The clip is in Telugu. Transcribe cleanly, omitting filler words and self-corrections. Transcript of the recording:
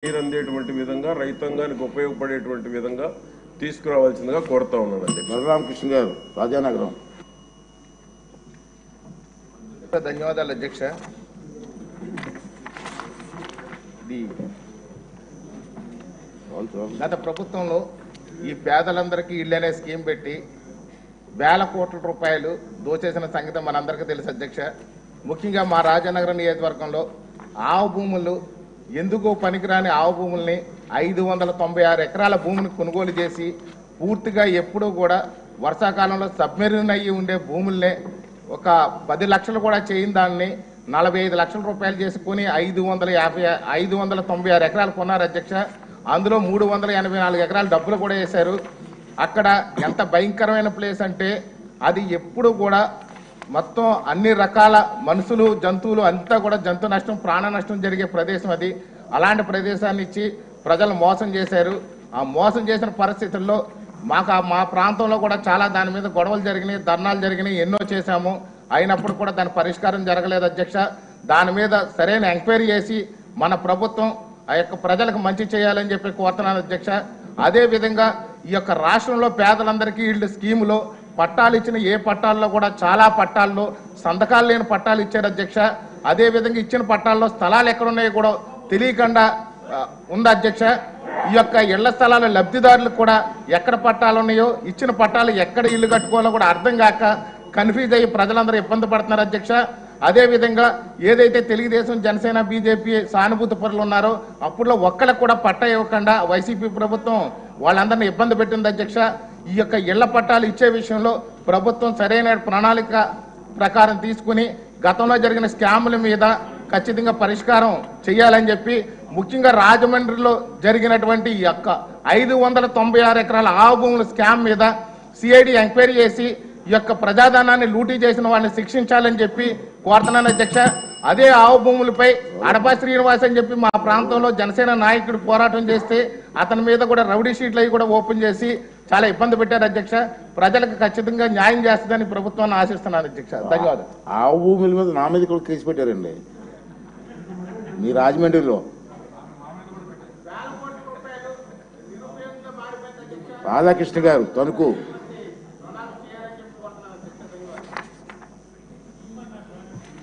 అందేటువంటి విధంగా రైతాంగానికి ఉపయోగపడేటువంటి విధంగా తీసుకురావాల్సిందిగా కోరుతా ఉన్నానండి. బలరామకృష్ణ గారు, రాజానగరం. ధన్యవాదాలు అధ్యక్ష. గత ప్రభుత్వంలో ఈ పేదలందరికీ ఇళ్ళు అనే స్కీమ్ పెట్టి వేల కోట్ల రూపాయలు దోచేసిన సంగతి మనందరికీ తెలుసు అధ్యక్ష. ముఖ్యంగా మా రాజానగరం నియోజకవర్గంలో ఆవు భూములు ఎందుకు పనికిరాని ఆవు భూముల్ని 596 ఎకరాల భూమిని కొనుగోలు చేసి పూర్తిగా ఎప్పుడూ కూడా వర్షాకాలంలో సబ్మెరీన్ అయ్యి ఉండే భూముల్నే ఒక 10 లక్షలు కూడా చేయని దాన్ని 45 లక్షల రూపాయలు చేసుకుని 596 ఎకరాలు కొన్నారు అధ్యక్ష. అందులో 384 ఎకరాలు డబ్బులు కూడా వేశారు. అక్కడ ఎంత భయంకరమైన ప్లేస్ అంటే అది ఎప్పుడు కూడా మొత్తం అన్ని రకాల మనుషులు జంతువులు అంతా కూడా జంతు నష్టం ప్రాణ నష్టం జరిగే ప్రదేశం అది. అలాంటి ప్రదేశాన్ని ఇచ్చి ప్రజలు మోసం చేశారు. ఆ మోసం చేసిన పరిస్థితుల్లో మా ప్రాంతంలో కూడా చాలా దాని మీద గొడవలు జరిగినాయి, ధర్నాలు జరిగినాయి, ఎన్నో చేశాము. అయినప్పుడు కూడా దాని పరిష్కారం జరగలేదు అధ్యక్ష. దాని మీద సరైన ఎంక్వైరీ చేసి మన ప్రభుత్వం ఆ యొక్క ప్రజలకు మంచి చేయాలని చెప్పి కోరుతున్నాను అధ్యక్ష. అదేవిధంగా ఈ యొక్క రాష్ట్రంలో పేదలందరికీ ఇళ్ళు స్కీములో పట్టాలు ఇచ్చిన ఏ పట్టాల్లో కూడా చాలా పట్టాల్లో సంతకాలు లేని పట్టాలు ఇచ్చారు అధ్యక్ష. అదేవిధంగా ఇచ్చిన పట్టాల్లో స్థలాలు ఎక్కడున్నాయో కూడా తెలియకుండా ఉంది అధ్యక్ష. ఈ యొక్క ఇళ్ల స్థలాల లబ్ధిదారులకు కూడా ఎక్కడ పట్టాలు ఉన్నాయో ఇచ్చిన పట్టాలు ఎక్కడ ఇల్లు కట్టుకోవాలో కూడా అర్థం కాక కన్ఫ్యూజ్ అయ్యి ప్రజలందరూ ఇబ్బంది పడుతున్నారు అధ్యక్ష. అదేవిధంగా ఏదైతే తెలుగుదేశం జనసేన బీజేపీ సానుభూతి పరులు ఉన్నారో అప్పుడులో ఒక్కళ్ళకు కూడా పట్టా ఇవ్వకుండా వైసీపీ ప్రభుత్వం వాళ్ళందరినీ ఇబ్బంది పెట్టింది అధ్యక్ష. ఈ యొక్క ఇళ్ల పట్టాలు ఇచ్చే విషయంలో ప్రభుత్వం సరైన ప్రణాళిక ప్రకారం తీసుకుని గతంలో జరిగిన స్కాముల మీద ఖచ్చితంగా పరిష్కారం చేయాలని చెప్పి ముఖ్యంగా రాజమండ్రిలో జరిగినటువంటి ఈ యొక్క 596 ఎకరాల ఆవు భూముల స్కామ్ మీద సిఐడి ఎంక్వైరీ చేసి ఈ యొక్క ప్రజాధనాన్ని లూటీ చేసిన వాళ్ళని శిక్షించాలని చెప్పి కోరుతున్నాను అధ్యక్ష. అదే ఆవు భూములపై అడపా శ్రీనివాస్ అని చెప్పి మా ప్రాంతంలో జనసేన నాయకుడు పోరాటం చేస్తే అతని మీద కూడా రౌడీ షీట్లు అవి కూడా ఓపెన్ చేసి చాలా ఇబ్బంది పెట్టారు అధ్యక్ష. ప్రజలకు ఖచ్చితంగా న్యాయం చేస్తుందని ప్రభుత్వాన్ని ఆశిస్తున్నాను అధ్యక్ష. ధన్యవాదాలు. ఆవు భూముల మీద నా మీద కూడా కేసు పెట్టారండి మీ రాజమండ్రిలో. రాధాకృష్ణ గారు, తణుకు.